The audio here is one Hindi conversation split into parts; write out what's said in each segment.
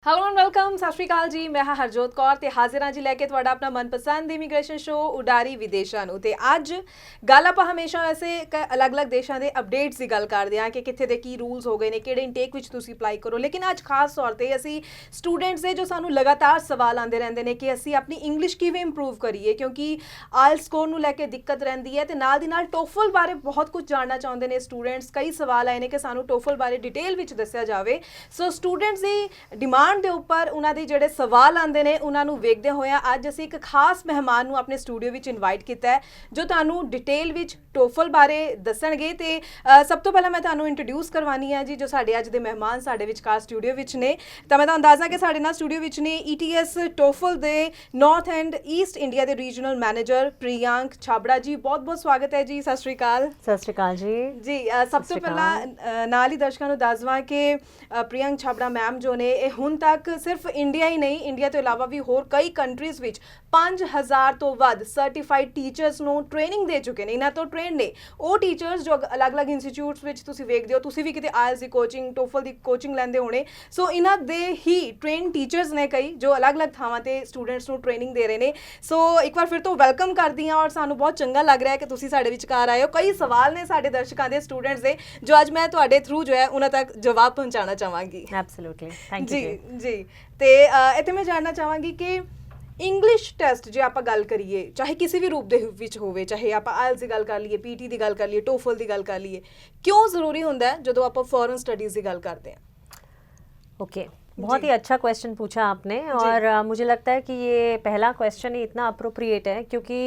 ਹੈਲੋ ਐਂਡ ਵੈਲਕਮ, ਸਤਿ ਸ਼੍ਰੀ ਅਕਾਲ ਜੀ। ਮੈਂ ਹਾਂ ਹਰਜੋਤ ਕੌਰ ਤੇ ਹਾਜ਼ਰ ਹਾਂ ਜੀ ਲੈ ਕੇ ਤੁਹਾਡਾ ਆਪਣਾ ਮਨਪਸੰਦ ਇਮੀਗ੍ਰੇਸ਼ਨ ਸ਼ੋ ਉਡਾਰੀ ਵਿਦੇਸ਼ਾਂ ਨੂੰ। ਤੇ ਅੱਜ ਗੱਲ ਆਪਾਂ ਹਮੇਸ਼ਾ ਵੈਸੇ ਅਲੱਗ-ਅਲੱਗ ਦੇਸ਼ਾਂ ਦੇ ਅਪਡੇਟਸ ਦੀ ਗੱਲ ਕਰਦੇ ਹਾਂ ਕਿ ਕਿੱਥੇ ਦੇ ਕੀ ਰੂਲਸ ਹੋ ਗਏ ਨੇ, ਕਿਹੜੇ ਇਨਟੇਕ ਵਿੱਚ ਤੁਸੀਂ ਅਪਲਾਈ ਕਰੋ। ਲੇਕਿਨ ਅੱਜ ਖਾਸ ਤੌਰ ਤੇ ਅਸੀਂ ਸਟੂਡੈਂਟਸ ਦੇ ਜੋ ਸਾਨੂੰ ਲਗਾਤਾਰ ਸਵਾਲ ਆਉਂਦੇ ਰਹਿੰਦੇ ਨੇ ਕਿ ਅਸੀਂ ਆਪਣੀ ਇੰਗਲਿਸ਼ ਕਿਵੇਂ ਇੰਪਰੂਵ ਕਰੀਏ, ਕਿਉਂਕਿ ਆਇਲਸ ਸਕੋਰ ਨੂੰ ਲੈ ਕੇ ਦਿੱਕਤ ਰਹਿੰਦੀ ਹੈ ਤੇ ਨਾਲ ਦੀ ਨਾਲ ਟੋਫਲ ਬਾਰੇ ਬਹੁਤ ਕੁਝ ਜਾਣਨਾ ਚਾਹੁੰਦੇ ਨੇ ਸਟੂਡੈਂਟਸ। ਕਈ ਸਵਾਲ ਆਏ ਨੇ ਕਿ ਸਾਨੂੰ ਟੋਫਲ ਬਾਰੇ ਡਿਟੇਲ ਵਿੱਚ ਦੱਸਿਆ ਜਾਵੇ। ਸੋ ਸਟੂਡੈਂਟਸ ਦੀ ਡਿਮਾਂਡ ਦੇ ਉੱਪਰ ਉਹਨਾਂ ਦੇ ਜਿਹੜੇ ਸਵਾਲ ਆਉਂਦੇ ਨੇ ਉਹਨਾਂ ਨੂੰ ਵੇਖਦੇ ਹੋਇਆ ਅੱਜ ਅਸੀਂ ਇੱਕ ਖਾਸ ਮਹਿਮਾਨ ਨੂੰ ਆਪਣੇ ਸਟੂਡੀਓ ਵਿੱਚ ਇਨਵਾਈਟ ਕੀਤਾ ਹੈ ਜੋ ਤੁਹਾਨੂੰ ਡਿਟੇਲ ਵਿੱਚ ਟੋਫਲ ਬਾਰੇ ਦੱਸਣਗੇ। ਤੇ ਸਭ ਤੋਂ ਪਹਿਲਾਂ ਮੈਂ ਤੁਹਾਨੂੰ ਇੰਟਰੋਡਿਊਸ ਕਰਵਾਉਣੀ ਹੈ ਜੀ ਜੋ ਸਾਡੇ ਅੱਜ ਦੇ ਮਹਿਮਾਨ ਸਾਡੇ ਵਿਚਕਾਰ ਸਟੂਡੀਓ ਵਿੱਚ ਨੇ। ਤਾਂ ਮੈਂ ਤੁਹਾਨੂੰ ਦੱਸਦਾ ਕਿ ਸਾਡੇ ਨਾਲ ਸਟੂਡੀਓ ਵਿੱਚ ਨੇ ETS ਟੋਫਲ ਦੇ ਨਾਰਥ ਐਂਡ ਈਸਟ ਇੰਡੀਆ ਦੇ ਰੀਜਨਲ ਮੈਨੇਜਰ ਪ੍ਰਿਯੰਕ ਛਾਬੜਾ ਜੀ। ਬਹੁਤ ਬਹੁਤ ਸਵਾਗਤ ਹੈ ਜੀ। ਸਤਿ ਸ਼੍ਰੀ ਅਕਾਲ। ਸਤਿ ਸ਼੍ਰੀ ਅਕਾਲ ਜੀ। ਸਭ ਤੋਂ ਪਹਿਲਾਂ ਨਾਲ ਹੀ ਦਰਸ਼ਕਾਂ ਨੂੰ ਦੱਸ ਦਵਾਂ ਕਿ ਪ੍ਰਿਯੰਕ ਛਾਬੜਾ ਮੈਮ ਜੋ ਨੇ ਇਹ ਹੁਣ ਤੱਕ ਸਿਰਫ ਇੰਡੀਆ ਹੀ ਨਹੀਂ, ਇੰਡੀਆ ਤੋਂ ਇਲਾਵਾ ਵੀ ਹੋਰ ਕਈ ਕੰਟਰੀਜ਼ ਵਿੱਚ 5000 ਤੋਂ ਵੱਧ ਸਰਟੀਫਾਈਡ ਟੀਚਰਸ ਨੂੰ ਟ੍ਰੇਨਿੰਗ ਦੇ ਚੁੱਕੇ ਨੇ। ਇਹਨਾਂ ਤੋਂ ਟ੍ਰੇਨ ਨੇ ਉਹ ਟੀਚਰਸ ਜੋ ਅਲੱਗ-ਅਲੱਗ ਇੰਸਟੀਚਿਊਟਸ ਵਿੱਚ ਤੁਸੀਂ ਵੇਖਦੇ ਹੋ, ਤੁਸੀਂ ਵੀ ਕਿਤੇ ਆਇਲਸ ਦੀ ਕੋਚਿੰਗ, ਟੋਫਲ ਦੀ ਕੋਚਿੰਗ ਲੈਂਦੇ ਹੋਣੇ। ਸੋ ਇਹਨਾਂ ਦੇ ਹੀ ਟ੍ਰੇਨ ਟੀਚਰਸ ਨੇ ਕਈ ਜੋ ਅਲੱਗ-ਅਲੱਗ ਥਾਵਾਂ ਤੇ ਸਟੂਡੈਂਟਸ ਨੂੰ ਟ੍ਰੇਨਿੰਗ ਦੇ ਰਹੇ ਨੇ। ਸੋ ਇੱਕ ਵਾਰ ਫਿਰ ਤੋਂ ਵੈਲਕਮ ਕਰਦੀ ਹਾਂ ਔਰ ਸਾਨੂੰ ਬਹੁਤ ਚੰਗਾ ਲੱਗ ਰਿਹਾ ਹੈ ਕਿ ਤੁਸੀਂ ਸਾਡੇ ਵਿਚਕਾਰ ਆਏ ਹੋ। ਕਈ ਸਵਾਲ ਨੇ ਸਾਡੇ ਦਰਸ਼ਕਾਂ ਦੇ, ਸਟੂਡੈਂਟਸ ਦੇ, ਜੋ ਅੱਜ ਮੈਂ ਤੁਹਾਡੇ ਥਰੂ ਜੋ ਹੈ ਉਹਨਾਂ ਤੱਕ ਜਵਾਬ ਪਹੁੰਚਾਉਣਾ ਚਾਹਾਂਗੀ। ਐਬਸੋਲੂਟਲੀ, ਥੈਂਕ ਯੂ ਜੀ। ਤੇ ਇੱਥੇ ਮੈਂ ਜਾਣਨਾ ਚਾਹਾਂਗੀ ਕਿ ਇੰਗਲਿਸ਼ ਟੈਸਟ ਜੇ ਆਪਾਂ ਗੱਲ ਕਰੀਏ, ਚਾਹੇ ਕਿਸੇ ਵੀ ਰੂਪ ਦੇ ਵਿੱਚ ਹੋਵੇ, ਚਾਹੇ ਆਪਾਂ ਆਇਲਸ ਦੀ ਗੱਲ ਕਰ ਲਈਏ, PT ਦੀ ਗੱਲ ਕਰ ਲਈਏ, ਟੋਫਲ ਦੀ ਗੱਲ ਕਰ ਲਈਏ, क्यों ज़रूरी होता है ਜਦੋਂ ਆਪਾਂ फॉरेन स्टडीज़ की गल करते हैं? ओके, बहुत ही अच्छा क्वेश्चन पूछा आपने और मुझे लगता है कि ये पहला क्वेश्चन ही इतना अप्रोप्रिएट है क्योंकि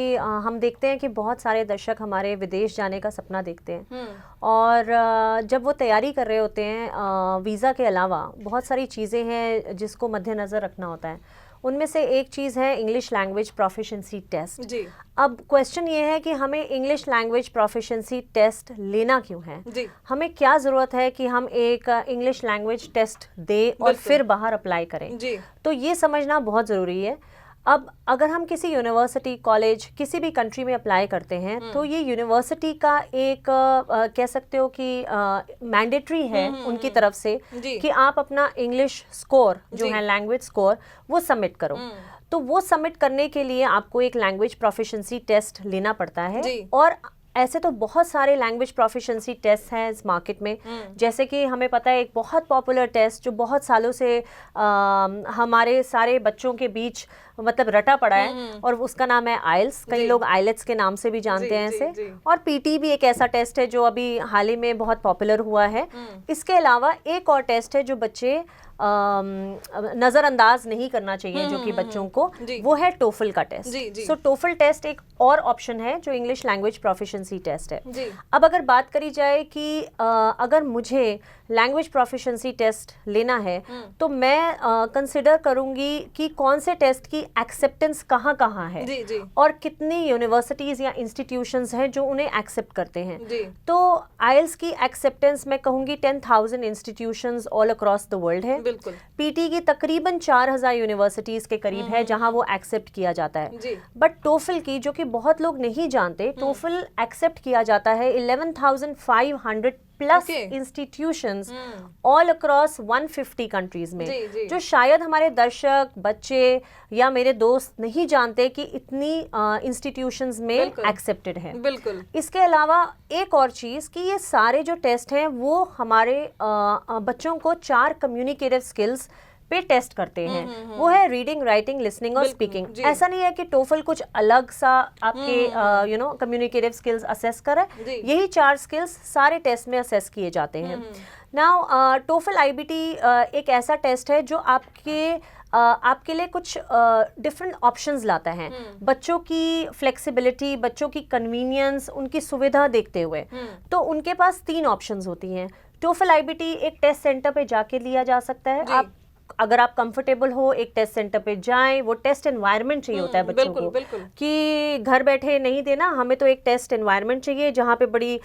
हम देखते हैं कि बहुत सारे दर्शक हमारे विदेश जाने का सपना देखते हैं और जब वो तैयारी कर रहे होते हैं वीज़ा के अलावा बहुत सारी चीज़ें हैं जिसको मद्देनज़र रखना होता है। उनमें से एक चीज़ है इंग्लिश लैंग्वेज प्रोफिशिएंसी टेस्ट जी। अब क्वेश्चन ये है कि हमें इंग्लिश लैंग्वेज प्रोफिशिएंसी टेस्ट लेना क्यों है जी? हमें क्या ज़रूरत है कि हम एक इंग्लिश लैंग्वेज टेस्ट दें और फिर बाहर अप्लाई करें जी? तो ये समझना बहुत ज़रूरी है। अब अगर हम किसी यूनिवर्सिटी, कॉलेज, किसी भी कंट्री में अप्लाई करते हैं तो ये यूनिवर्सिटी का एक कह सकते हो कि मैंडेटरी है उनकी तरफ से कि आप अपना इंग्लिश स्कोर जो है लैंग्वेज स्कोर वो सबमिट करो। तो वो सबमिट करने के लिए आपको एक लैंग्वेज प्रोफिशिएंसी टेस्ट लेना पड़ता है और ऐसे तो बहुत सारे लैंग्वेज प्रोफिशिएंसी टेस्ट हैं इस मार्केट में। जैसे कि हमें पता है एक बहुत पॉपुलर टेस्ट जो बहुत सालों से हमारे सारे बच्चों के बीच मतलब रटा पड़ा है और उसका नाम है आइल्स। कई लोग आइलेट्स के नाम से भी जानते हैं इसे। और PT भी एक ऐसा टेस्ट है जो अभी हाल ही में बहुत पॉपुलर हुआ है। इसके अलावा एक और टेस्ट है जो बच्चे नज़रअंदाज नहीं करना चाहिए जो कि बच्चों को, वो है टोफल का टेस्ट। सो टोफल टेस्ट एक और ऑप्शन है जो इंग्लिश लैंग्वेज प्रोफिशिएंसी टेस्ट है। अब अगर बात करी जाए कि अगर मुझे लैंग्वेज प्रोफिशिएंसी टेस्ट लेना है तो मैं कंसिडर करूंगी कि कौन से टेस्ट की एक्सेप्टेंस कहाँ कहाँ है और कितनी यूनिवर्सिटीज़ या इंस्टीट्यूशंस हैं जो उन्हें एक्सेप्ट करते हैं। तो आइल्स की एक्सेप्टेंस मैं कहूँगी 10,000 institutions all across the world है। PT की तकरीबन 4000 यूनिवर्सिटीज़ के करीब है जहाँ वो एक्सेप्ट किया जाता है। बट टोफल की, जो कि बहुत लोग नहीं जानते, टोफल एक्सेप्ट किया जाता है 11,500 plus institutions all across 150 countries में जो शायद हमारे दर्शक, बच्चे या मेरे दोस्त नहीं जानते कि इतनी इंस्टीट्यूशंस में एक्सेप्टेड है। बिल्कुल। इसके अलावा एक और चीज़ कि ये सारे जो टेस्ट हैं वो हमारे बच्चों को 4 कम्युनिकेटिव स्किल्स पे टेस्ट करते हैं। वो है रीडिंग, राइटिंग, लिसनिंग और स्पीकिंग। ऐसा नहीं है कि टोफल कुछ अलग सा आपके कम्युनिकेटिव स्किल्स असेस करे। यही 4 स्किल्स सारे टेस्ट में असेस किए जाते हैं। नाउ टोफल IBT एक ऐसा टेस्ट है जो आपके लिए कुछ डिफरेंट ऑप्शंस लाता है। बच्चों की फ्लेक्सिबिलिटी, बच्चों की कन्वीनियंस, उनकी सुविधा देखते हुए तो उनके पास 3 ऑप्शंस होती हैं। टोफल IBT एक टेस्ट सेंटर पे जाके लिया जा सकता है। आप अगर आप कंफर्टेबल हो एक टेस्ट सेंटर पे जाएं, वो टेस्ट एनवायरनमेंट चाहिए होता है बच्चों को कि घर बैठे नहीं देना, हमें तो एक टेस्ट एनवायरनमेंट चाहिए जहाँ पे बड़ी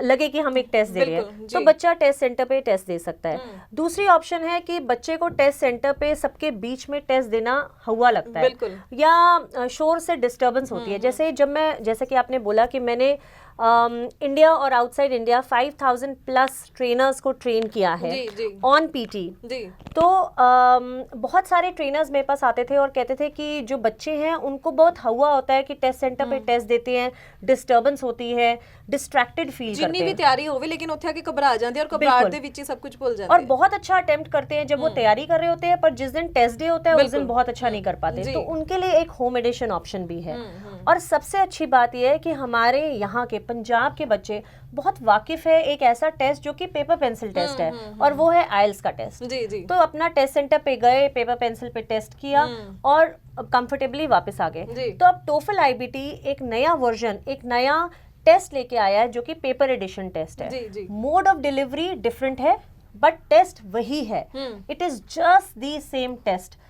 लगे कि हम एक टेस्ट दे रहे हैं, तो बच्चा टेस्ट सेंटर पे टेस्ट दे सकता है। दूसरी ऑप्शन है कि बच्चे को टेस्ट सेंटर पे सबके बीच में टेस्ट देना हुआ लगता है या शोर से डिस्टर्बेंस होती है। जैसे कि आपने बोला कि मैंने इंडिया और आउटसाइड इंडिया 5000 प्लस ट्रेनर्स को ट्रेन किया है ऑन पीटी। तो बहुत सारे ट्रेनर्स मेरे पास आते थे और कहते थे कि जो बच्चे हैं उनको बहुत हुआ होता है कि टेस्ट सेंटर पे टेस्ट देते हैं, डिस्टर्बेंस होती है, डिस्ट्रैक्टेड फील करते हैं, जितनी भी तैयारी होवे लेकिन ਉੱਥੇ आके घबरा जाते हैं और घबराहट ਦੇ ਵਿੱਚ ही सब कुछ भूल जाते हैं और बहुत अच्छा अटेम्प्ट करते हैं जब वो तैयारी कर रहे होते हैं, पर जिस दिन टेस्ट डे होता है उस दिन बहुत अच्छा नहीं कर पाते। तो उनके लिए एक होम एडिशन ऑप्शन भी है। और सबसे अच्छी बात यह है कि हमारे यहाँ के पंजाब के बच्चे बहुत वाकिफ है एक ऐसा टेस्ट जो कि पेपर पेंसिल टेस्ट है और वो है आइल्स का टेस्ट। तो अपना टेस्ट सेंटर पे गए, पेपर पेंसिल पे टेस्ट किया और कंफर्टेबली वापस आ गए। तो अब टोफल आईबीटी एक नया वर्जन, एक नया टेस्ट लेके आया है जो कि पेपर एडिशन टेस्ट है। मोड ऑफ डिलीवरी डिफरेंट है बट टेस्ट वही है। It is just the same test.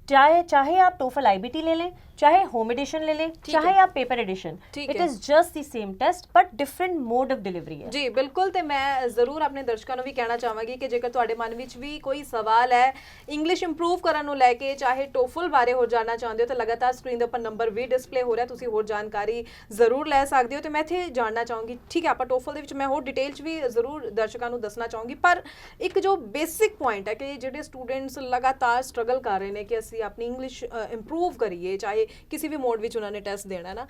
चाहे आप टोफल आईबीटी ले लें, चाहे होम एडिशन ले लें, चाहे आप paper edition, it is just the same test but different mode of delivery है। जी बिल्कुल। ਤੇ ਮੈਂ ਜ਼ਰੂਰ ਆਪਣੇ ਦਰਸ਼ਕਾਂ ਨੂੰ ਵੀ ਕਹਿਣਾ ਚਾਹਾਂਗੀ ਕਿ ਜੇਕਰ ਤੁਹਾਡੇ ਮਨ ਵਿੱਚ ਵੀ ਕੋਈ ਸਵਾਲ ਹੈ ਇੰਗਲਿਸ਼ ਇੰਪਰੂਵ ਕਰਨ ਨੂੰ ਲੈ ਕੇ, ਚਾਹੇ ਟੋਫਲ ਬਾਰੇ ਹੋਰ ਜਾਣਨਾ ਚਾਹੁੰਦੇ ਹੋ ਤਾਂ ਲਗਾਤਾਰ ਸਕਰੀਨ ਦੇ ਉੱਪਰ ਨੰਬਰ ਵੀ ਡਿਸਪਲੇ ਹੋ ਰਿਹਾ, ਤੁਸੀਂ ਹੋਰ ਜਾਣਕਾਰੀ ਜ਼ਰੂਰ ਲੈ ਸਕਦੇ ਹੋ। ਤੇ ਮੈਂ ਇੱਥੇ ਜਾਣਨਾ ਚਾਹੂੰਗੀ, ਠੀਕ ਹੈ ਆਪਾਂ ਟੋਫਲ ਦੇ ਵਿੱਚ ਮੈਂ ਹੋਰ ਡਿਟੇਲ 'ਚ ਵੀ ਜ਼ਰੂਰ ਦਰਸ਼ਕਾਂ ਨੂੰ ਦੱਸਣਾ ਚਾਹੂੰਗੀ, ਪਰ ਇੱਕ ਜੋ ਬੇਸਿਕ ਪੁਆਇੰਟ ਹੈ ਕਿ ਜਿਹੜੇ ਸਟੂਡੈਂਟਸ ਲਗਾਤਾਰ ਸਟਰਗਲ ਕਰ ਰਹੇ ਨੇ ਕਿ ਅਸੀਂ ਆਪਣੀ ਇੰਗਲਿਸ਼ ਇੰਪਰੂਵ ਕਰੀਏ, ਚਾਹੇ ਕਿਸੇ ਵੀ ਮੋਡ ਵਿੱਚ ਉਹਨਾਂ ਨੇ ਟੈਸਟ ਦੇਣਾ ਨਾ,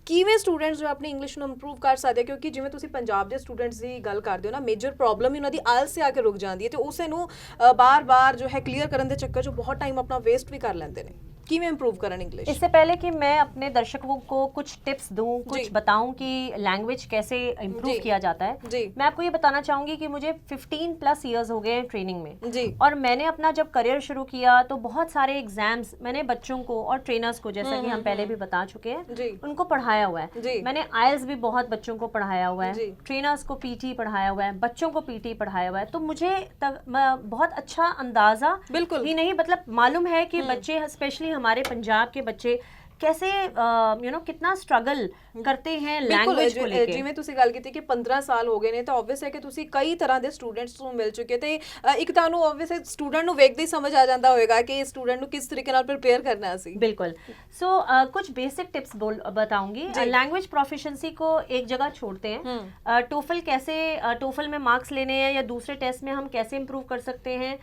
ਕਿਵੇਂ ਸਟੂਡੈਂਟਸ ਜੋ ਆਪਣੀ ਇੰਗਲਿਸ਼ ਨੂੰ ਇੰਪਰੂਵ ਕਰ ਸਕਦੇ? ਕਿਉਂਕਿ ਜਿਵੇਂ ਤੁਸੀਂ ਪੰਜਾਬ ਦੇ ਸਟੂਡੈਂਟਸ ਦੀ ਗੱਲ ਕਰਦੇ ਹੋ ਨਾ, ਮੇਜਰ ਪ੍ਰੋਬਲਮ ਹੀ ਉਹਨਾਂ ਦੀ ਆਇਲਸ ਸੇ ਆ ਕੇ ਰੁਕ ਜਾਂਦੀ ਹੈ ਤੇ ਉਸੇ ਨੂੰ ਬਾਰ-ਬਾਰ ਜੋ ਹੈ ਕਲੀਅਰ ਕਰਨ ਦੇ ਚੱਕਰ 'ਚ ਬਹੁਤ ਟਾਈਮ ਆਪਣਾ ਵੇਸਟ ਵੀ ਕਰ ਲੈਂਦੇ ਨੇ। किमें इम्प्रूव करन इंग्लिश? इससे पहले कि मैं अपने दर्शकों को कुछ टिप्स दूं, कुछ बताऊं कि लैंग्वेज कैसे इम्प्रूव किया जाता है, मैं आपको ये बताना चाहूंगी कि मुझे 15 प्लस इयर्स हो गए हैं ट्रेनिंग में और मैंने अपना जब करियर शुरू किया तो बहुत सारे एग्जाम्स मैंने बच्चों को और ट्रेनर्स को, जैसा कि हम पहले भी बता चुके हैं, उनको पढ़ाया हुआ है। मैंने आइल्स भी बहुत बच्चों को पढ़ाया हुआ है, ट्रेनर्स को पीटी पढ़ाया हुआ है, बच्चों को पीटी पढ़ाया हुआ है। तो मुझे बहुत अच्छा अंदाजा बिल्कुल ही नहीं, मतलब मालूम है कि बच्चे स्पेशली हमारे पंजाब के बच्चे कैसे कितना स्ट्रगल करते हैं लैंग्वेज को लेके। ਜਿਵੇਂ ਤੁਸੀਂ ਗੱਲ ਕੀਤੀ ਕਿ 15 ਸਾਲ ਹੋ ਗਏ ਨੇ ਤਾਂ ਆਬਵੀਅਸ ਹੈ ਕਿ ਤੁਸੀਂ ਕਈ ਤਰ੍ਹਾਂ ਦੇ ਸਟੂਡੈਂਟਸ ਨੂੰ ਮਿਲ ਚੁੱਕੇ ਤੇ ਇੱਕ ਤੁਹਾਨੂੰ ਆਬਵੀਅਸ ਹੈ ਸਟੂਡੈਂਟ ਨੂੰ ਵੇਖਦੇ ਹੀ ਸਮਝ ਆ ਜਾਂਦਾ ਹੋਵੇਗਾ ਕਿ ਸਟੂਡੈਂਟ ਨੂੰ ਕਿਸ ਤਰੀਕੇ ਨਾਲ प्रिपेयर करना है। बिल्कुल। सो कुछ बेसिक टिप्स बताऊंगी। लैंग्वेज प्रोफिशिएंसी को एक जगह छोड़ते हैं, टोफल कैसे, टोफल में मार्क्स लेने हैं या दूसरे टेस्ट में हम कैसे इम्प्रूव कर सकते हैं,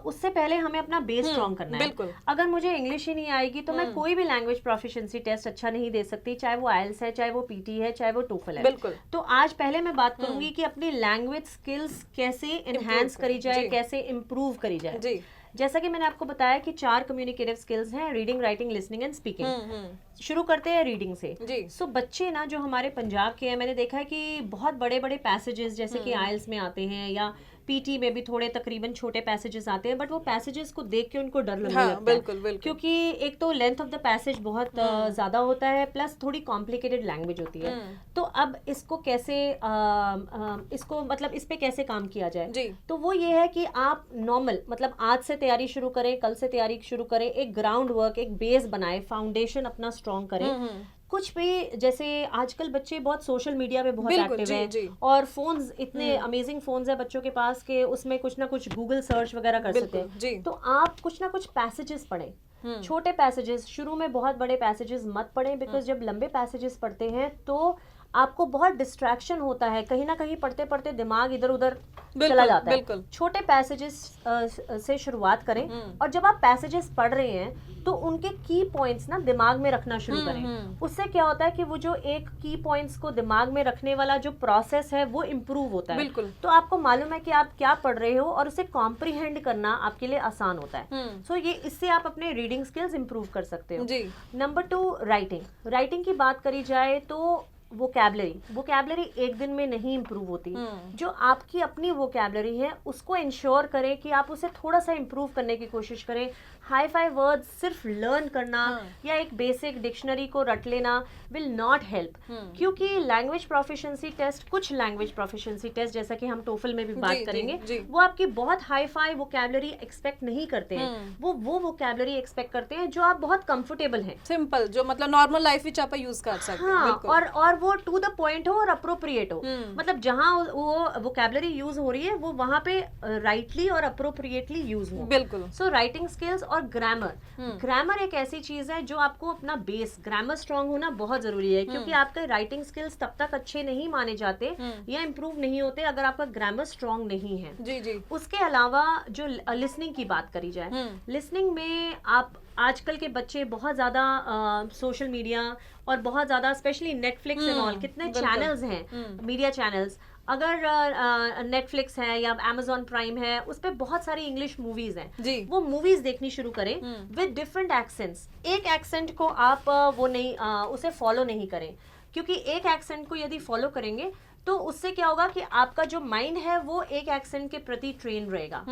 उससे पहले हमें अपना बेस स्ट्रॉन्ग करना है। बिल्कुल। अगर मुझे इंग्लिश ही नहीं आएगी तो मैं कोई भी लैंग्वेज प्रोफिशिएंसी टेस्ट अच्छा नहीं दे सकती, चाहे वो आइल्स है, चाहे वो पीटी है, चाहे वो टोफल है। बिल्कुल। तो आज पहले मैं बात करूंगी कि अपनी लैंग्वेज स्किल्स कैसे एनहांस करी जाए, कैसे इम्प्रूव करी जाए। जी। जैसा कि मैंने आपको बताया कि 4 कम्युनिकेटिव स्किल्स हैं, reading, writing, listening and speaking. शुरू करते हैं रीडिंग से। जी। सो बच्चे ना जो हमारे पंजाब के हैं, मैंने देखा है कि बहुत बड़े बड़े पैसेजेस जैसे कि आइल्स में आते हैं या पीटी में भी थोड़े तकरीबन छोटे पैसेजेस आते हैं, बट वो पैसेजेस को देख के उनको डर लगने लगता है। बिल्कुल। क्योंकि एक तो लेंथ ऑफ द पैसेज बहुत ज्यादा होता है, प्लस थोड़ी कॉम्प्लिकेटेड लैंग्वेज होती है। तो अब इसको कैसे इसको मतलब इस पे कैसे काम किया जाए? जी। तो वो ये है कि आप नॉर्मल मतलब आज से तैयारी शुरू करें, कल से तैयारी शुरू करें, एक ग्राउंड वर्क, एक बेस बनाए, फाउंडेशन अपना स्ट्रॉन्ग करें। कुछ भी, जैसे आजकल बच्चे बहुत सोशल मीडिया पे बहुत एक्टिव हैं और फोन्स इतने अमेजिंग फोन्स है बच्चों के पास कि उसमें कुछ ना कुछ गूगल सर्च वगैरह कर सकते हैं। तो आप कुछ ना कुछ पैसेजेस पढ़ें, छोटे पैसेजेस, शुरू में बहुत बड़े पैसेजेस मत पढ़ें, बिकॉज जब लंबे पैसेजेस पढ़ते हैं तो आपको बहुत डिस्ट्रैक्शन होता है, कहीं ना कहीं पढ़ते पढ़ते दिमाग इधर उधर चला जाता है। छोटे पैसेजेस से शुरुआत करें और जब आप पैसेजेस पढ़ रहे हैं तो उनके की पॉइंट्स ना दिमाग में रखना शुरू करें। उससे क्या होता है कि वो जो एक की पॉइंट्स को दिमाग में रखने वाला जो प्रोसेस है वो इम्प्रूव होता है। तो आपको मालूम है कि आप क्या पढ़ रहे हो और उसे कॉम्प्रीहेंड करना आपके लिए आसान होता है। सो ये इससे आप अपने रीडिंग स्किल्स इम्प्रूव कर सकते हो। नंबर 2, राइटिंग की बात करी जाए तो वोकैबुलरी एक दिन में नहीं इम्प्रूव होती। जो आपकी अपनी वोकैबुलरी है उसको इंश्योर करें कि आप उसे थोड़ा सा इम्प्रूव करने की कोशिश करें। हाई फाई वर्ड्स सिर्फ लर्न करना या एक बेसिक डिक्शनरी को रट लेना विल नॉट हेल्प, क्योंकि लैंग्वेज प्रोफिशिएंसी टेस्ट, कुछ लैंग्वेज प्रोफिशिएंसी टेस्ट जैसा कि हम टोफल में भी बात करेंगे, वो आपकी बहुत हाई फाई वोकैबुलरी एक्सपेक्ट नहीं करते हैं। वो वोकैबुलरी एक्सपेक्ट करते हैं जो आप बहुत कंफर्टेबल हैं, सिंपल, जो मतलब नॉर्मल लाइफ में आप यूज कर सकते हैं। हाँ, और वो टू द पॉइंट हो और अप्रोप्रिएट हो। मतलब जहाँ वो वोकैबुलरी यूज हो रही है वो वहाँ पे राइटली और अप्रोप्रिएटली यूज हो। बिल्कुल। सो राइटिंग स्किल्स और और ग्रामर, ग्रामर एक ऐसी चीज है जो आपको अपना बेस, ग्रामर स्ट्रांग होना बहुत जरूरी है, क्योंकि आपके राइटिंग स्किल्स तब तक अच्छे नहीं माने जाते या इम्प्रूव नहीं होते अगर आपका ग्रामर स्ट्रांग नहीं है। जी जी। उसके अलावा जो लिसनिंग की बात करी जाए, लिसनिंग में आप आजकल के बच्चे बहुत ज्यादा सोशल मीडिया और बहुत ज्यादा स्पेशली नेटफ्लिक्स एंड ऑल, कितने चैनल्स हैं मीडिया चैनल्स, अगर नेटफ्लिक्स है या अमेजॉन प्राइम है, उस पे बहुत सारी इंग्लिश मूवीज हैं, वो मूवीज देखनी शुरू करें विद डिफरेंट एक्सेंट्स। एक एक्सेंट को आप वो नहीं उसे फॉलो नहीं करें, क्योंकि एक एक्सेंट को यदि फॉलो करेंगे तो उससे क्या होगा कि आपका जो माइंड है वो एक एक्सेंट के प्रति ट्रेन रहेगा।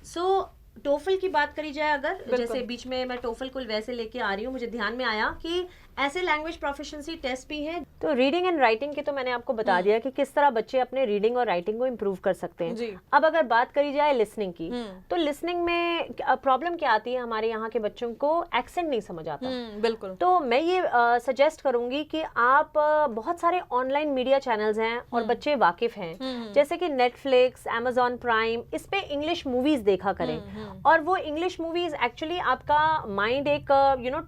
सो टोफल की बात करी जाए, अगर जैसे बीच में मैं टोफल को वैसे लेके आ रही हूँ, मुझे ध्यान में आया कि ऐसे लैंग्वेज प्रोफिशिएंसी टेस्ट भी हैं। तो रीडिंग एंड राइटिंग की तो मैंने आपको बता दिया कि किस तरह बच्चे अपने रीडिंग और राइटिंग को इम्प्रूव कर सकते हैं। अब अगर बात करी जाए लिसनिंग की, तो लिसनिंग में प्रॉब्लम क्या आती है, हमारे यहाँ के बच्चों को एक्सेंट नहीं समझ आता। बिल्कुल। तो मैं ये सजेस्ट करूंगी कि आप बहुत सारे ऑनलाइन मीडिया चैनल्स हैं और बच्चे वाकिफ हैं, जैसे कि नेटफ्लिक्स, अमेजॉन प्राइम, इस पे इंग्लिश मूवीज देखा करें। और वो इंग्लिश मूवीज एक्चुअली आपका माइंड एक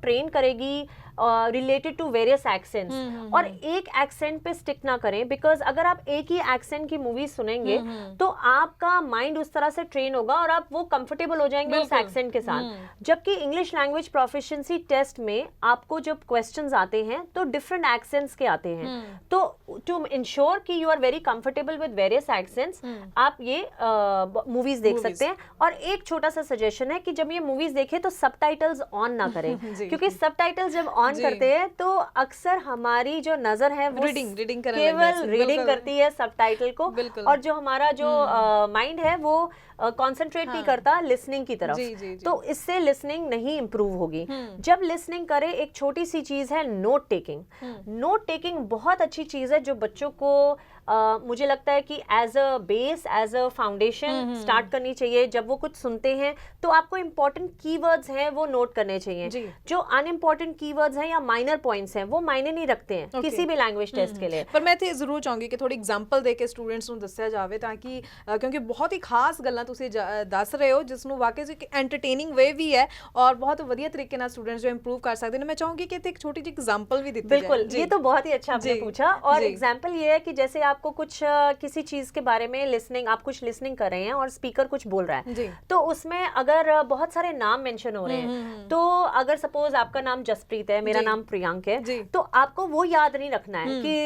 ट्रेन करेगी रिलेटेड टू वेरियस एक्सेंट्स, और एक एक्सेंट पे स्टिक ना करें, बिकॉज अगर आप एक ही एक्सेंट की मूवी सुनेंगे तो आपका माइंड उस तरह से ट्रेन होगा और आप वो कंफर्टेबल हो जाएंगे उस एक्सेंट के साथ। जबकि इंग्लिश लैंग्वेज प्रोफिशिएंसी टेस्ट में आपको जब क्वेश्चंस आते हैं तो डिफरेंट एक्सेंट्स के आते हैं, तो टू इंश्योर कि you are very comfortable with various accents, आप ये मूवीज देख सकते हैं। और एक छोटा सा सजेशन है कि जब ये मूवीज देखें तो सबटाइटल्स ऑन ना करें, क्योंकि सबटाइटल्स जब ऑन करते हैं तो अक्सर हमारी जो नजर है वो केवल रीडिंग करती है सबटाइटल को, और जो हमारा जो माइंड है वो कंसंट्रेट नहीं करता लिसनिंग की तरफ। तो इससे लिसनिंग नहीं इंप्रूव होगी। जब लिसनिंग करें, एक छोटी सी चीज है नोट टेकिंग। नोट टेकिंग बहुत अच्छी चीज है जो बच्चों को मुझे लगता है कि as a base, as a foundation start करनी चाहिए। जब वो कुछ सुनते हैं तो आपको इंपॉर्टेंट कीवर्ड्स हैं वो नोट करने चाहिए। जो अनइम्पॉर्टेंट कीवर्ड्स हैं या माइनर पॉइंट्स हैं वो मायने नहीं रखते हैं किसी भी लैंग्वेज टेस्ट के लिए। पर मैं ते जरूर चाहूंगी कि थोड़ी एग्जांपल दे के स्टूडेंट्स ਨੂੰ ਦੱਸਿਆ ਜਾਵੇ, ਤਾਂ ਕਿ ਕਿਉਂਕਿ ਬਹੁਤ ਹੀ ਖਾਸ ਗੱਲਾਂ ਤੁਸੀਂ ਦੱਸ ਰਹੇ ਹੋ ਜਿਸ ਨੂੰ ਵਾਕਈ ਇੱਕ ਐਂਟਰਟੇਨਿੰਗ ਵੇ ਵੀ है और बहुत ਵਧੀਆ तरीके ਨਾਲ स्टूडेंट्स जो इंप्रूव कर सकते हैं। मैं चाहूंगी कि एक छोटी सी एग्जांपल भी दी जाए। बिल्कुल, ये तो बहुत ही अच्छा आपने पूछा। और एग्जांपल ये है कि जैसे आपको कुछ किसी चीज के बारे में लिसनिंग, आप कुछ लिसनिंग कर रहे हैं और स्पीकर कुछ बोल रहा है, तो उसमें अगर बहुत सारे नाम मेंशन हो रहे हैं, तो अगर सपोज आपका नाम जसप्रीत है, मेरा नाम प्रियांक है, तो आपको वो याद नहीं रखना है कि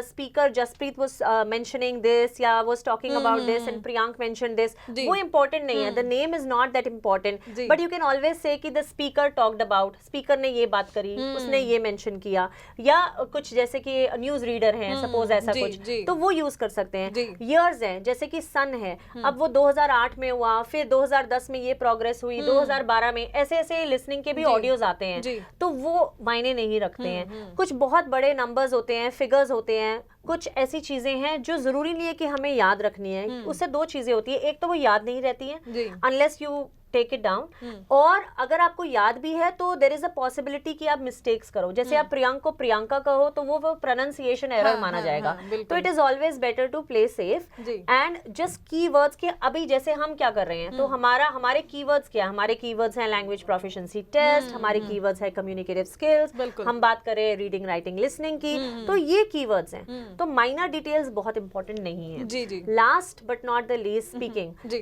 speaker Jaspreet was mentioning this या was talking about this and Priyank mentioned this. वो इंपॉर्टेंट नहीं है, the name is not that important, but you can always say कि the speaker talked about, speaker ने ये बात करी, उसने ये मेंशन किया। या कुछ जैसे कि न्यूज रीडर है सपोज, ऐसा कुछ, तो वो यूज कर सकते हैं। ईयर्स है, जैसे कि सन है, अब वो 2008 में हुआ, फिर 2010 में ये प्रोग्रेस हुई, 2012 में, ऐसे ऐसे लिसनिंग के भी ऑडियोज आते हैं, तो वो मायने नहीं रखते हैं। कुछ बहुत बड़े नंबर्स होते हैं, फिगर्स होते हैं, कुछ ऐसी चीजें हैं जो जरूरी नहीं है कि हमें याद रखनी है। उससे दो चीजें होती है, एक तो वो याद नहीं रहती है unless you take it down, और अगर आपको याद भी है तो देयर इज अ पॉसिबिलिटी कि आप मिस्टेक्स करो। जैसे आप प्रियांक को प्रियंका कहो तो वो प्रोनाउंसिएशन एरर माना जाएगा। तो it is always better to play safe and just keywords के। अभी जैसे हम क्या कर रहे हैं, तो हमारे कीवर्ड्स क्या, हमारे कीवर्ड्स हैं लैंग्वेज प्रोफिशिएंसी टेस्ट, हमारे कीवर्ड्स है कम्युनिकेटिव स्किल्स, हम बात करें रीडिंग राइटिंग लिसनिंग की, तो ये कीवर्ड्स हैं। तो माइनर डिटेल्स बहुत इंपॉर्टेंट नहीं है। Last but not the least,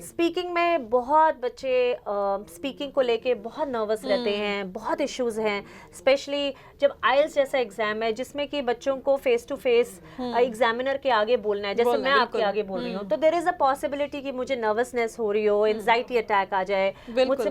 speaking में बहुत बच्चे स्पीकिंग को लेके बहुत नर्वस रहते हैं, बहुत इश्यूज हैं, स्पेशली जब आइल्स जैसा एग्जाम है जिसमें कि बच्चों को फेस टू फेस एग्जामिनर के आगे बोलना है, जैसे मैं आपके आगे बोल रही हूँ, तो देयर इज अ पॉसिबिलिटी कि मुझे नर्वसनेस हो रही हो, एंजाइटी अटैक आ जाए, मुझसे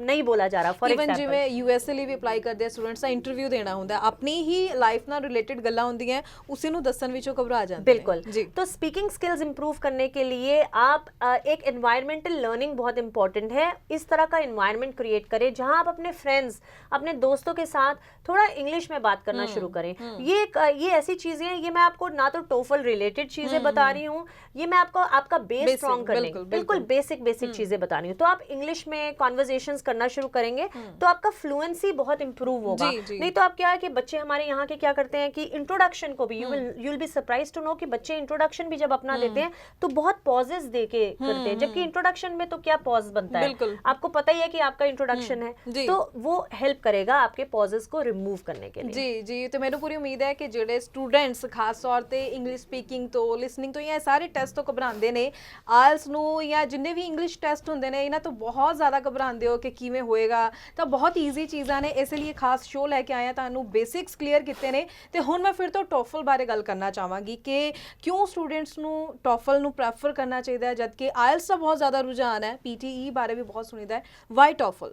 नहीं बोला जा रहा। फॉर एग्जांपल जिਵੇਂ यूएसए ਲਈ ਵੀ ਅਪਲਾਈ ਕਰਦੇ ਆ ਸਟੂਡੈਂਟਸ ਦਾ ਇੰਟਰਵਿਊ ਦੇਣਾ ਹੁੰਦਾ, ਆਪਣੀ ਹੀ ਲਾਈਫ ਨਾਲ ਰਿਲੇਟਡ ਗੱਲਾਂ ਹੁੰਦੀਆਂ, ਉਸੇ ਨੂੰ ਦੱਸਣ ਵਿੱਚੋਂ ਘਬਰਾ ਜਾਂਦੇ। बिल्कुल। तो स्पीकिंग स्किल्स इंप्रूव करने के लिए आप एक एनवायरमेंटल लर्निंग बहुत इंपॉर्टेंट है। इस तरह का एनवायरनमेंट क्रिएट करें जहां आप अपने फ्रेंड्स, अपने दोस्तों के साथ थोड़ा इंग्लिश में बात करना शुरू करें। ये ऐसी चीजें हैं, ये मैं आपको ना तो टोफल रिलेटेड चीजें बता रही हूँ, ये मैं आपको आपका बेस स्ट्रॉन्ग करने, बिल्कुल बेसिक चीजें बता रही हूँ। तो आप इंग्लिश में कॉन्वर्सेशंस करना शुरू करेंगे तो आपका फ्लुएंसी बहुत इंप्रूव होगा। नहीं तो आप क्या है कि बच्चे हमारे यहाँ के क्या करते हैं कि इंट्रोडक्शन को भी, you will be surprised to know कि बच्चे इंट्रोडक्शन भी जब अपना देते हैं तो बहुत पॉजेस दे के करते हैं, जबकि इंट्रोडक्शन में तो क्या पॉज पॉज बनता है, आपको पता ही है कि आपका इंट्रोडक्शन है, तो वो हेल्प करेगा आपके पॉजेस को रिमूव करने के लिए। जी जी, तो मैंने पूरी उम्मीद है कि ਜਿਹੜੇ ਸਟੂਡੈਂਟਸ ਖਾਸ ਤੌਰ ਤੇ ਇੰਗਲਿਸ਼ ਸਪੀਕਿੰਗ ਤੋਂ ਲਿਸਨਿੰਗ ਤੋਂ ਜਾਂ ਸਾਰੇ ਟੈਸਟ ਤੋਂ ਘਬਰਾਉਂਦੇ ਨੇ, ਆਇਲਸ ਨੂੰ ਜਾਂ ਜਿੰਨੇ ਵੀ ਇੰਗਲਿਸ਼ ਟੈਸਟ ਹੁੰਦੇ ਨੇ ਇਹਨਾਂ ਤੋਂ ਬਹੁਤ ਜ਼ਿਆਦਾ ਘਬਰਾਉਂਦੇ ਹੋ ਕਿ ਕਿਵੇਂ ਹੋਏਗਾ, ਤਾਂ ਬਹੁਤ ਈਜ਼ੀ ਚੀਜ਼ਾਂ ਨੇ, ਇਸ ਲਈ ਖਾਸ ਸ਼ੋਅ ਲੈ ਕੇ ਆਇਆ, ਤੁਹਾਨੂੰ ਬੇਸਿਕਸ ਕਲੀਅਰ ਕੀਤੇ ਨੇ। ਤੇ ਹੁਣ ਮੈਂ ਫਿਰ ਤੋਂ ਟੋਫਲ ਬਾਰੇ ਗੱਲ ਕਰਨਾ ਚਾਹਾਂਗੀ ਕਿ ਕਿਉਂ ਸਟੂਡੈਂਟਸ ਨੂੰ ਟੋਫਲ ਨੂੰ ਪ੍ਰੈਫਰ ਕਰਨਾ ਚਾਹੀਦਾ ਹੈ, ਜਦਕਿ ਆਇਲਸ ਦਾ ਬਹੁਤ ਜ਼ਿਆਦਾ ਰੁਝਾਨ ਹੈ, ਪੀਟੀਈ ਬਾਰੇ भी बहुत सुनीदा है, वाई टॉफल?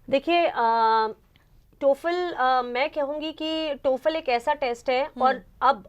देखिए टोफल मैं कहूँगी कि टोफल एक ऐसा टेस्ट है, और अब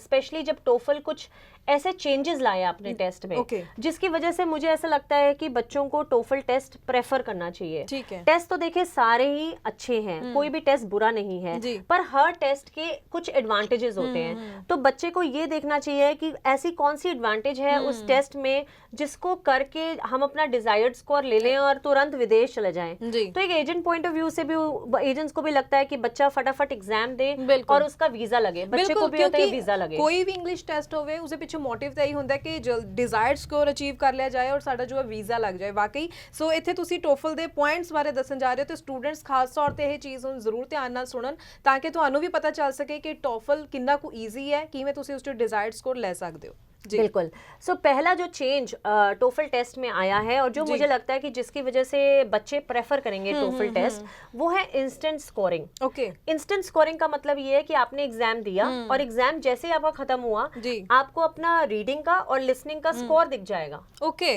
स्पेशली जब टोफल कुछ ऐसे चेंजेस लाए आपने टेस्ट में, जिसकी वजह से मुझे ऐसा लगता है कि बच्चों को टोफल टेस्ट प्रेफर करना चाहिए। ठीक है। टेस्ट तो देखिए सारे ही अच्छे हैं, कोई भी टेस्ट बुरा नहीं है, पर हर टेस्ट के कुछ एडवांटेजेस होते हैं, तो बच्चे को ये देखना चाहिए कि ऐसी कौन सी एडवांटेज है उस टेस्ट में जिसको करके हम अपना डिजायर्ड स्कोर ले लें और तुरंत विदेश चले जाएं। तो एक एजेंट पॉइंट ऑफ व्यू से भी एजेंट्स को भी लगता है कि बच्चा फटाफट एग्जाम दे और उसका वीजा लगे, बच्चे को भी होता है वीजा लगे। कोई भी इंग्लिश टेस्ट होवे उसे पीछे मोटिव ਤਾਂ ਇਹੀ ਹੁੰਦਾ ਕਿ ਡਿਜ਼ਾਇਰਡ ਸਕੋਰ ਅਚੀਵ ਕਰ ਲਿਆ ਜਾਏ ਔਰ ਸਾਡਾ ਜੋ ਹੈ ਵੀਜ਼ਾ ਲੱਗ ਜਾਏ। ਵਾਕਈ ਸੋ ਇੱਥੇ ਤੁਸੀਂ ਟੋਫਲ ਦੇ ਪੁਆਇੰਟਸ ਬਾਰੇ ਦੱਸਣ ਜਾ ਰਹੇ ਹੋ, ਤੇ ਸਟੂਡੈਂਟਸ ਖਾਸ ਤੌਰ ਤੇ ਇਹ ਚੀਜ਼ ਨੂੰ ਜ਼ਰੂਰ ਧਿਆਨ ਨਾਲ ਸੁਣਨ ਤਾਂ ਕਿ ਤੁਹਾਨੂੰ ਵੀ ਪਤਾ ਚੱਲ ਸਕੇ ਕਿ ਟੋਫਲ ਕਿੰਨਾ ਕੁ ਈਜ਼ੀ ਹੈ, ਕਿਵੇਂ ਤੁਸੀਂ ਉਸ 'ਚ ਡਿਜ਼ਾਇਰਡ ਸਕੋਰ ਲੈ ਸਕਦੇ ਹੋ। बिल्कुल। सो पहला जो चेंज टोफल टेस्ट में आया है और जो मुझे लगता है कि जिसकी वजह से बच्चे प्रेफर करेंगे टोफल टेस्ट, वो है instant scoring. Okay. Instant scoring का मतलब ये है कि आपने एग्जाम दिया और एग्जाम जैसे ही आपका खत्म हुआ, आपको अपना रीडिंग का और लिसनिंग का स्कोर दिख जाएगा। ओके।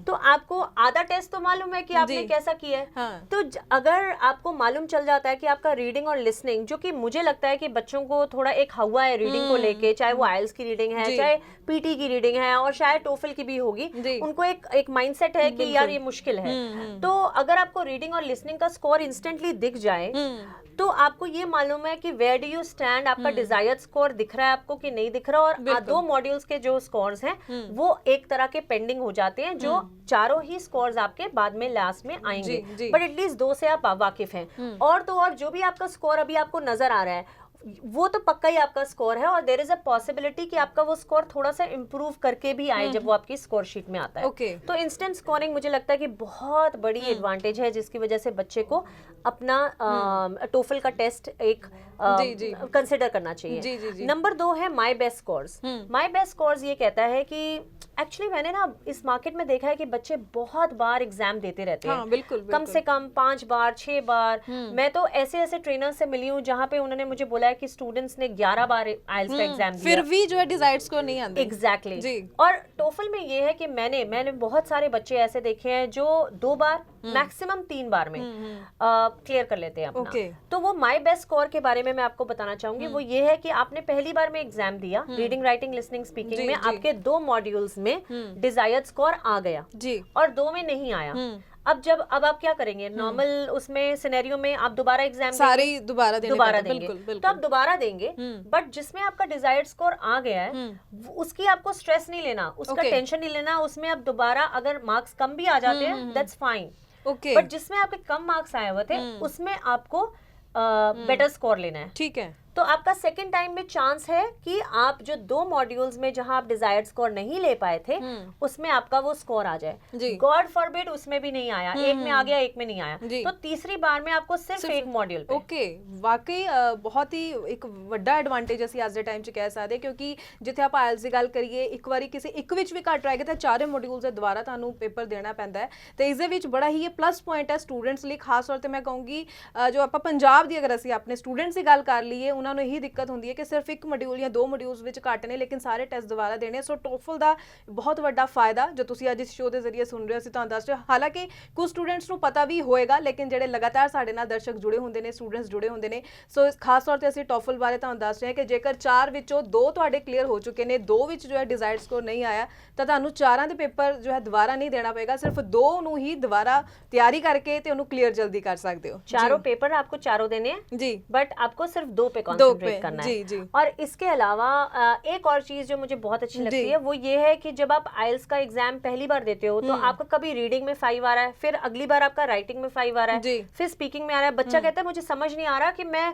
तो आपको आधा टेस्ट तो मालूम है कि आपने कैसा किया है। हाँ। तो अगर आपको मालूम चल जाता है कि आपका रीडिंग और लिसनिंग, जो कि मुझे लगता है कि बच्चों को थोड़ा एक हवा है रीडिंग को लेके, चाहे वो आइल्स की रीडिंग है, चाहे पीटी की रीडिंग है, और शायद टोफल की भी होगी, उनको एक माइंडसेट है कि यार ये मुश्किल है। तो अगर आपको रीडिंग और लिसनिंग का स्कोर इंस्टेंटली दिख जाए, तो आपको ये मालूम है कि वेयर डू यू स्टैंड, आपका डिजायर्ड स्कोर दिख रहा है आपको कि नहीं दिख रहा, और दो मॉड्यूल्स के जो स्कोर्स हैं वो एक तरह के पेंडिंग हो जाते हैं, जो चारों ही स्कोर्स आपके बाद में लास्ट में आएंगे, बट एटलीस्ट दो से आप वाकिफ हैं। और तो और जो भी आपका स्कोर अभी आपको नजर आ रहा है वो तो पक्का ही आपका स्कोर है, और देयर इज अ पॉसिबिलिटी कि आपका वो स्कोर थोड़ा सा इंप्रूव करके भी आए जब वो आपकी स्कोर शीट में आता है। तो इंस्टेंट स्कोरिंग मुझे लगता है कि बहुत बड़ी एडवांटेज है, जिसकी वजह से बच्चे को अपना टोफल का टेस्ट एक कंसिडर करना चाहिए। नंबर 2 है my best scores. My best scores ये कहता है कि एक्चुअली मैंने ना इस मार्केट में देखा है कि बच्चे बहुत बार एग्जाम देते रहते हैं। बिल्कुल, कम से कम 5 बार 6 बार। मैं तो ऐसे ट्रेनर से मिली हूँ जहाँ पे उन्होंने मुझे बोला है कि स्टूडेंट्स ने 11 बार आइल्स का एग्जाम दिया, फिर भी जो है डिजायर्ड स्कोर नहीं आते। एग्जैक्टली। और टोफल में ये है कि मैंने बहुत सारे बच्चे ऐसे देखे हैं जो 2 बार मैक्सिमम 3 बार में क्लियर कर लेते हैं अपना। तो वो माई बेस्ट स्कोर के बारे में मैं आपको बताना चाहूंगी, वो ये है कि आपने पहली बार में एग्जाम दिया, रीडिंग राइटिंग लिसनिंग स्पीकिंग में आपके 2 मॉड्यूल्स में डिजायर्ड स्कोर आ गया और 2 में नहीं आया। अब आप क्या करेंगे, नॉर्मल उसमें सिनेरियो में आप दोबारा एग्जाम सारे दोबारा देंगे। तो आप दोबारा देंगे, बट जिसमें आपका डिजायर्ड स्कोर आ गया है उसकी आपको स्ट्रेस नहीं लेना, उसका टेंशन नहीं लेना। उसमें आप दोबारा अगर मार्क्स कम भी आ जाते हैं दैट्स फाइन, बट जिसमें आपके कम मार्क्स आए हुए थे उसमें आपको बेटर स्कोर लेना है। ठीक है। तो आपका सेकंड टाइम में चांस है कि आप जो 2 मॉड्यूल्स में जहां आप डिजायर्ड स्कोर नहीं ले पाए थे उसमें आपका वो स्कोर आ जाए। गॉड फॉरबिड उसमें भी नहीं आया, एक में आ गया एक में नहीं आया, तो तीसरी बार में आपको सिर्फ एक मॉड्यूल पे। ओके, वाकई बहुत ही एक ਵੱਡਾ ਐਡਵਾਂਟੇਜ ਅਸੀਂ ਅੱਜ ਦੇ ਟਾਈਮ 'ਚ ਕਹਿ ਸਕਦੇ, ਕਿਉਂਕਿ ਜਿੱਥੇ ਆਪਾਂ ਆਇਲਸ ਦੀ ਗੱਲ ਕਰੀਏ ਇੱਕ ਵਾਰੀ ਕਿਸੇ ਇੱਕ ਵਿੱਚ ਵੀ ਘੱਟ ਰਹਿ ਗਿਆ ਤਾਂ ਚਾਰੇ ਮੋਡਿਊਲਸ ਦੇ ਦੁਬਾਰਾ ਤੁਹਾਨੂੰ ਪੇਪਰ ਦੇਣਾ ਪੈਂਦਾ ਹੈ, ਤੇ ਇਸ ਦੇ ਵਿੱਚ ਬੜਾ ਹੀ ਇਹ ਪਲੱਸ ਪੁਆਇੰਟ ਹੈ ਸਟੂਡੈਂਟਸ ਲਈ। ਖਾਸ ਤੌਰ ਤੇ ਮੈਂ ਕਹੂੰਗੀ ਜੋ ਆਪਾਂ ਪੰਜਾਬ ਦੀ ਅਗਰ ਅਸੀਂ ਆਪਣੇ ਸਟੂਡੈਂਟਸ ਦੀ ਗੱਲ ਕਰ ਲਈਏ, ਉਹਨਾਂ ਨੂੰ ਇਹੀ ਦਿੱਕਤ ਹੁੰਦੀ ਹੈ ਕਿ ਸਿਰਫ ਇੱਕ ਮੋਡਿਊਲ ਜਾਂ 2 ਮੋਡਿਊਲਸ ਵਿੱਚ ਘੱਟ ਨੇ, ਲੇਕਿਨ ਸਾਰੇ ਟੈਸਟ ਦੁਬਾਰਾ ਦੇਣੇ। ਸੋ ਟੋਫਲ ਦਾ ਬਹੁਤ ਵੱਡਾ ਫਾਇਦਾ ਜੋ ਤੁਸੀਂ ਅੱਜ ਇਸ ਸ਼ੋਅ ਦੇ ਜ਼ਰੀਏ ਸੁਣ ਰਹੇ ਹੋ, ਅਸੀਂ ਤੁਹਾਨੂੰ ਦੱਸ ਰਹੇ। ਹਾਲਾਂਕਿ ਕੁਝ ਸਟੂਡੈਂਟਸ ਨੂੰ ਪਤਾ ਵੀ ਹੋਏਗਾ, ਲੇਕਿਨ ਜਿਹੜੇ ਲਗਾਤਾਰ ਸਾਡੇ ਨਾਲ ਦਰਸ਼ਕ ਜੁੜੇ ਹੁੰਦੇ ਨੇ, ਸਟੂਡੈਂਟਸ ਜੁੜੇ ਹੁੰਦੇ ਨੇ, ਸੋ ਖਾਸ ਤੌਰ ਤੇ ਅਸੀਂ ਟੋਫਲ ਬਾਰੇ ਤੁਹਾਨੂੰ ਦੱਸ ਰਹੇ ਹਾਂ ਕਿ ਜੇਕਰ 4 ਵਿੱਚੋਂ 2 ਤੁਹਾਡੇ ਕਲੀਅਰ ਹੋ ਚੁੱਕੇ ਨੇ, 2 ਵਿੱਚ ਜੋ ਹੈ ਡਿਜ਼ਾਇਰਡ ਸਕੋਰ ਨਹੀਂ ਆਇਆ, ਤਾਂ ਤੁਹਾਨੂੰ 4 ਦੇ ਪੇਪਰ ਜੋ ਹੈ ਦੁਬਾਰਾ ਨਹੀਂ ਦੇਣਾ ਪਏਗਾ, ਸਿਰਫ 2 ਨੂੰ ਹੀ ਦੁਬਾਰਾ ਤਿਆਰੀ ਕਰਕੇ ਤੇ ਉਹਨੂੰ क्लियर जल्दी कर सकते हो। चारों पेपर आपको चारों देने हैं जी, बट आपको सिर्फ 2 पे कॉन्सेंट्रेट करना है। जी। और इसके अलावा एक और चीज जो मुझे बहुत अच्छी लगती है वो ये है कि जब आप आइल्स का एग्जाम पहली बार देते हो तो आपका कभी रीडिंग में 5 आ रहा है, फिर अगली बार आपका राइटिंग में 5 आ रहा है, फिर स्पीकिंग में आ रहा है, बच्चा कहता है मुझे समझ नहीं आ रहा कि मैं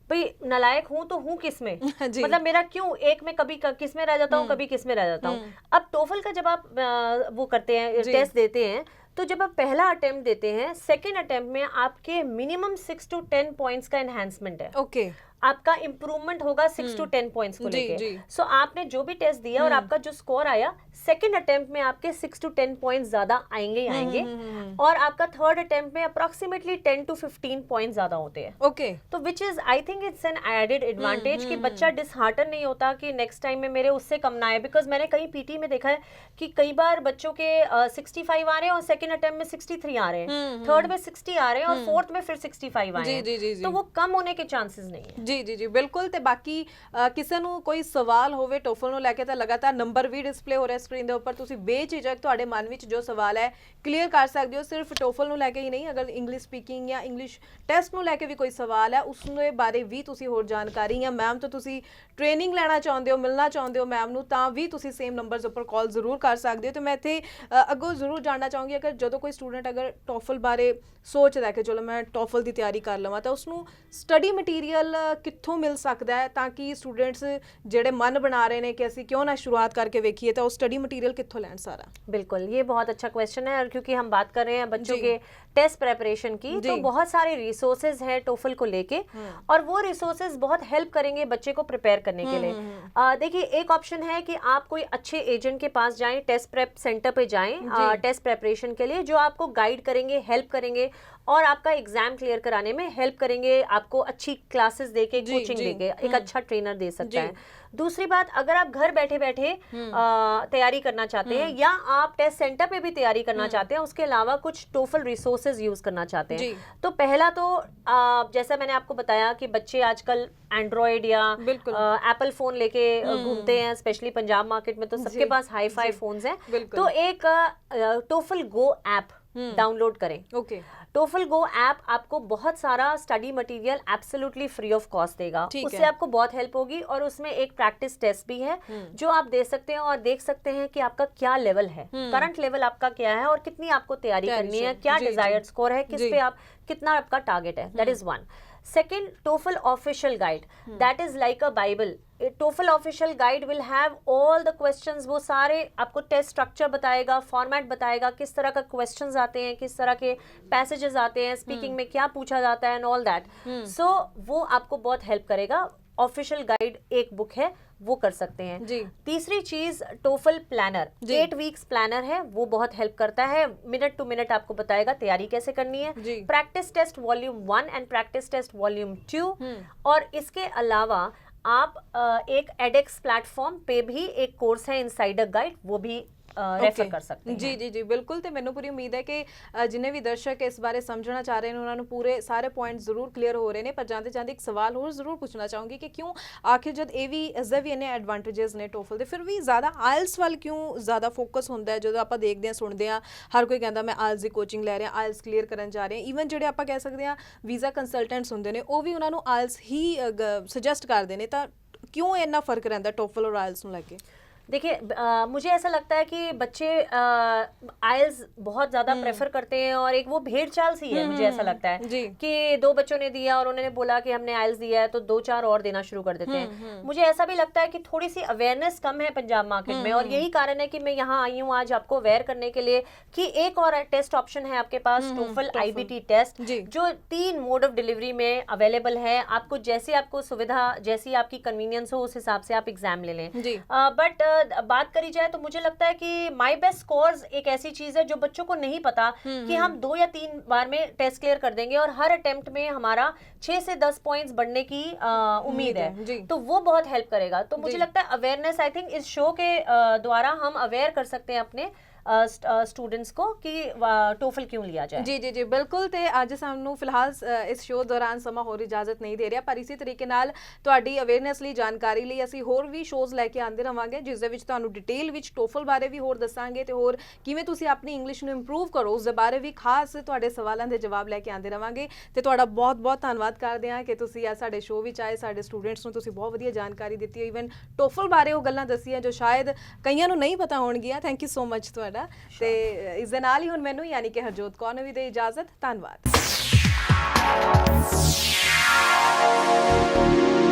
भाई नालायक हूँ तो हूँ किस में, मतलब मेरा क्यों एक में कभी किस में रह जाता हूँ, कभी किस में रह जाता हूँ। अब टोफल का जब आप वो करते हैं, टेस्ट देते हैं, तो जब आप पहला अटेम्प्ट देते हैं, सेकेंड अटेम्प्ट में आपके मिनिमम 6 to 10 पॉइंट्स का एनहांसमेंट है। ओके, आपका इंप्रूवमेंट होगा 6 to 10 पॉइंट्स को लेके। सो आपने जो भी टेस्ट दिया और आपका जो स्कोर आया, सेकंड अटेम्प्ट में आपके 6 to 10 पॉइंट्स ज्यादा आएंगे आएंगे और आपका थर्ड अटेम्प्ट में अप्रोक्सीमेटली 10 to 15 पॉइंट्स ज्यादा होते हैं। ओके, तो which is I think it's an added advantage कि बच्चा डिसहार्टन नहीं होता कि नेक्स्ट टाइम में मेरे उससे कम ना आए। बिकॉज मैंने कहीं पीटी में देखा है कि कई बार बच्चों के 65 आ रहे हैं और सेकंड अटेम्प्ट में 63 आ रहे हैं, थर्ड में 60 आ रहे हैं और फोर्थ में फिर 65 आए हैं। तो वो कम होने के चांसेस नहीं है। जी जी जी बिल्कुल। ਤੇ ਬਾਕੀ ਕਿਸੇ ਨੂੰ ਕੋਈ ਸਵਾਲ ਹੋਵੇ ਟੋਫਲ ਨੂੰ ਲੈ ਕੇ ਤਾਂ ਲਗਾਤਾਰ ਨੰਬਰ ਵੀ ਡਿਸਪਲੇ ਹੋ ਰਿਹਾ ਸਕਰੀਨ ਦੇ ਉੱਪਰ, ਤੁਸੀਂ ਬੇਝਿਜਕ ਤੁਹਾਡੇ ਮਨ ਵਿੱਚ ਜੋ ਸਵਾਲ ਹੈ ਕਲੀਅਰ ਕਰ ਸਕਦੇ ਹੋ। ਸਿਰਫ ਟੋਫਲ ਨੂੰ ਲੈ ਕੇ ਹੀ ਨਹੀਂ, ਅਗਰ ਇੰਗਲਿਸ਼ ਸਪੀਕਿੰਗ ਜਾਂ ਇੰਗਲਿਸ਼ ਟੈਸਟ ਨੂੰ ਲੈ ਕੇ ਵੀ ਕੋਈ ਸਵਾਲ ਹੈ ਉਸ ਦੇ ਬਾਰੇ ਵੀ ਤੁਸੀਂ ਹੋਰ ਜਾਣਕਾਰੀ ਜਾਂ ਮੈਮ ਤੋਂ ਤੁਸੀਂ ਟ੍ਰੇਨਿੰਗ ਲੈਣਾ ਚਾਹੁੰਦੇ ਹੋ, ਮਿਲਣਾ ਚਾਹੁੰਦੇ ਹੋ ਮੈਮ ਨੂੰ, ਤਾਂ ਵੀ ਤੁਸੀਂ ਸੇਮ ਨੰਬਰਸ ਉੱਪਰ ਕਾਲ ਜ਼ਰੂਰ ਕਰ ਸਕਦੇ ਹੋ। ਤੇ ਮੈਂ ਇੱਥੇ ਅੱਗੋਂ ਜ਼ਰੂਰ ਜਾਣਨਾ ਚਾਹੂੰਗੀ, ਅਗਰ ਜਦੋਂ ਕੋਈ ਸਟੂਡੈਂਟ ਅਗਰ ਟੋਫਲ ਬਾਰੇ ਸੋਚਦਾ ਕਿ ਚਲੋ ਮੈਂ ਟੋਫਲ ਦੀ ਤਿਆਰੀ ਕਰ ਲਵਾਂ, ਤਾਂ ਉਸਨੂੰ ਸਟੱਡੀ ਮਟੀਰੀਅਲ ਕਿੱਥੋਂ ਮਿਲ ਸਕਦਾ ਹੈ ਤਾਂ ਕਿ स्टूडेंट्स जेड़े मन बना रहे हैं कि ਅਸੀਂ क्यों ना शुरुआत करके वेखिए, तो स्टडी मटेरियल कित्थों लैन सारा? बिल्कुल, ये बहुत अच्छा क्वेश्चन है। और क्योंकि हम बात कर रहे हैं बच्चों के टेस्ट प्रेपरेशन की, तो बहुत सारे रिसोर्सेज हैं टोफल को लेके और वो रिसोर्सेज बहुत हेल्प करेंगे बच्चे को प्रिपेयर करने के लिए। देखिए, एक ऑप्शन है कि आप कोई अच्छे एजेंट के पास जाएं, टेस्ट प्रेप सेंटर पे जाएं टेस्ट प्रेपरेशन के लिए, जो आपको गाइड करेंगे, हेल्प करेंगे और आपका एग्जाम क्लियर कराने में हेल्प करेंगे, आपको अच्छी क्लासेस देके, कोचिंग देके एक अच्छा ट्रेनर दे सकता है। दूसरी बात, अगर आप घर बैठे बैठे तैयारी करना चाहते हैं या आप टेस्ट सेंटर पे भी तैयारी करना चाहते हैं, उसके अलावा कुछ टोफल रिसोर्सेज यूज करना चाहते हैं, तो पहला तो जैसा मैंने आपको बताया कि बच्चे आजकल एंड्रॉयड या एप्पल फोन लेके घूमते हैं, स्पेशली पंजाब मार्केट में तो सबके पास हाई फाई फोन्स हैं। तो एक टोफल गो ऐप डाउनलोड करें। टोफल गो ऐप आपको बहुत सारा study material absolutely free of cost देगा, उससे आपको बहुत हेल्प होगी। और उसमें एक प्रैक्टिस टेस्ट भी है जो आप दे सकते हैं और देख सकते हैं कि आपका क्या लेवल है, करंट लेवल आपका क्या है और कितनी आपको तैयारी करनी है, क्या डिजायर्ड स्कोर है, किस पे आप कितना आपका टारगेट है। That is one. Second, TOEFL official guide, that is like a Bible. TOEFL official guide will have all the questions, वो सारे आपको टेस्ट स्ट्रक्चर बताएगा, फॉर्मेट बताएगा, किस तरह का क्वेश्चंस आते हैं, किस तरह के पैसेजेस आते हैं, स्पीकिंग में क्या पूछा जाता है एंड ऑल दैट। सो वो आपको बहुत हेल्प करेगा। ऑफिशियल गाइड एक बुक है, वो कर सकते हैं जी। तीसरी चीज टोफल प्लानर, 8 वीक्स प्लानर है, वो बहुत हेल्प करता है, मिनट टू मिनट आपको बताएगा तैयारी कैसे करनी है। Practice test volume 1 and practice test volume 2। और इसके अलावा आप एक एडेक्स प्लेटफॉर्म पे भी एक कोर्स है इनसाइडर गाइड, वो भी रेफर कर सकते हैं। जी जी जी बिल्कुल। तो मैनू पूरी उम्मीद है कि जिन्हें भी दर्शक इस बारे समझना चाह रहे हैं उन्होंने पूरे सारे पॉइंट जरूर क्लीयर हो रहे हैं। पर जाते जाते एक सवाल होर जरूर पूछना चाहूँगी कि क्यों आखिर जब ये भी इसका भी इन्ने एडवांटेजेस ने टोफल दे, फिर भी ज़्यादा आयल्स वाल क्यों ज़्यादा फोकस होंदा है? जो आप देखते हैं सुनते हैं हर कोई कहता मैं आयल्स की कोचिंग लै रहा, आयल्स क्लीयर करन जा रहे हैं। ईवन जो आप कह सकते हैं वीज़ा कंसलटेंट्स होंगे ने वो भी उन्होंने आयल्स ही सुजैसट करते हैं। तो क्यों इन्ना फर्क रहता टोफल और आयल्स को लैके? देखिए, मुझे ऐसा लगता है कि बच्चे आइल्स बहुत ज़्यादा प्रेफर करते हैं और एक वो भेड़ चाल सी है। मुझे ऐसा लगता है कि 2 बच्चों ने दिया और उन्होंने बोला कि हमने आइल्स दिया है तो 2-4 और देना शुरू कर देते हैं। मुझे ऐसा भी लगता है कि थोड़ी सी अवेयरनेस कम है पंजाब मार्केट में और यही कारण है कि मैं यहाँ आई हूँ आज आपको अवेयर करने के लिए कि एक और टेस्ट ऑप्शन है आपके पास, टोफल IBT टेस्ट, जो 3 मोड ऑफ डिलीवरी में अवेलेबल है। आपको जैसे आपको सुविधा, जैसी आपकी कन्वीनियंस हो, उस हिसाब से आप एग्जाम ले लें। बट बात करी जाए तो मुझे लगता है कि माई बेस्ट स्कोर्स एक ऐसी चीज है जो बच्चों को नहीं पता कि हम 2 या 3 बार में टेस्ट क्लियर कर देंगे और हर अटेम्प्ट में हमारा 6 से 10 पॉइंट्स बढ़ने की उम्मीद है, तो वो बहुत हेल्प करेगा। तो मुझे लगता है अवेयरनेस, आई थिंक इस शो के द्वारा हम अवेयर कर सकते हैं अपने स्टूडेंट्स को कि टोफल क्यों लिया जाए। जी जी जी बिल्कुल। तो अज सानू फिलहाल इस शो दौरान समा होर इजाजत नहीं दे रहा, पर इसी तरीके नाल तुहाडी अवेयरनेस लई जानकारी लई असीं होर भी शोज़ लैके आंदे रहांगे जिस दे विच तुहानू डिटेल विच टोफल बारे भी होर दसांगे ते होर किवें तुसीं अपनी इंग्लिश नूं इंप्रूव करो उस दे बारे भी खास तुहाडे सवालां दे जवाब लैके आंदे रहांगे। ते तुहाडा बहुत बहुत धन्नवाद करदे हां कि तुसीं आ साडे शो विच आए, साडे स्टूडेंट्स नूं तुसीं बहुत वधिया जानकारी दित्ती, ईवन टोफल बारे वो गल्लां दस्सियां जो शायद कईयां नूं नहीं पता होणगीਆਂ। थैंक यू सो मच तुहाडा। ਤੇ ਇਸ ਦੇ ਨਾਲ ਹੀ ਹੁਣ ਮੈਨੂੰ ਯਾਨੀ ਕਿ ਹਰਜੋਤ ਕੌਰ ਨੂੰ ਵੀ ਦੇ ਇਜਾਜ਼ਤ। ਧੰਨਵਾਦ। हैं।